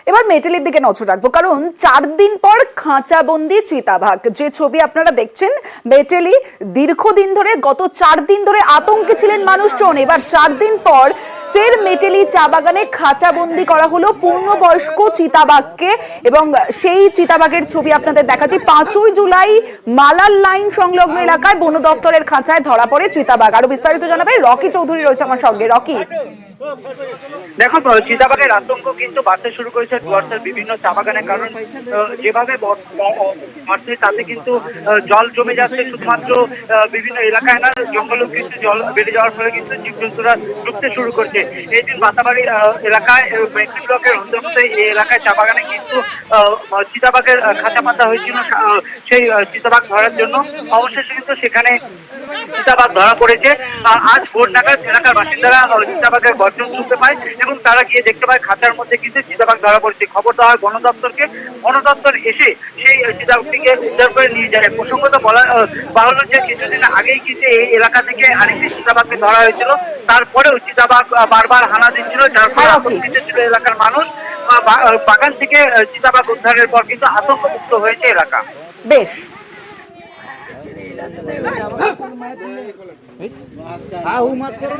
এবার মেটেলির দিকে নজর রাখবো, কারণ 4 দিন পর খাঁচাবন্দি চিতাবাঘ। যে ছবি আপনারা দেখছেন, মেটেলি দীর্ঘদিন ধরে, গত 4 দিন ধরে আতঙ্কে ছিলেন মানুষজন। এবার 4 দিন পর ফের মেটেলি চা বাগানে খাঁচাবন্দি করা হলো পূর্ণবয়স্ক চিতাবাঘকে, এবং সেই চিতাবাঘের ছবি আপনাদের দেখাচ্ছি। 5ই জুলাই মালাল লাইন সংলগ্ন এলাকায় বন দপ্তরের খাঁচায় ধরা পড়ে চিতাবাঘ। আরো বিস্তারিত জানাবে রকি চৌধুরী, রয়েছে আমার সঙ্গে। রকি, দেখো, চিতাবাঘের আতঙ্ক কিন্তু বাড়তে শুরু করেছে ডুয়ার্সের বিভিন্ন চা বাগানে, কারণ যেভাবে বাড়ছে তাতে কিন্তু জল জমে যাচ্ছে। শুধুমাত্র বিভিন্ন এলাকায় না, জঙ্গলেও কিন্তু জল বেড়ে যাওয়ার ফলে কিন্তু জীবজন্তুরা ঢুকতে শুরু করছে। এই দিন বাতাবাড়ি এলাকায় মেট্রি ব্লকের অন্তর্গত এই এলাকায় চা বাগানে কিন্তু চিতাবাঘের খাঁচা পাতা হয়েছিল সেই চিতাবাঘ ধরার জন্য। অবশেষে কিন্তু সেখানে চিতাবাঘ ধরা পড়েছে। আজ ভোর নাগাদ এলাকার বাসিন্দারা চিতাবাঘের গর্জন শুনতে পায় এবং তারা গিয়ে দেখতে পায় খাঁচার মধ্যে কিন্তু চিতাবাঘ ধরা পড়েছে। খবর দেওয়া হয় বন দপ্তরকে। বন দপ্তর এসে সেই চিতাবাঘটিকে উদ্ধার করে নিয়ে যায়। প্রসঙ্গত বাহুল্য যে কিছুদিন আগেই কিন্তু এই এলাকা থেকে আরেকটি চিতাবাঘকে ধরা হয়েছিল, তারপরেও চিতাবাঘ বারবার হানা দিচ্ছিল, যার ফলে আতঙ্কিত ছিল এলাকার মানুষ। বাগান থেকে চিতাবাঘ উদ্ধারের পর কিন্তু আতঙ্কমুক্ত হয়েছে এলাকা। বেশ। मत करो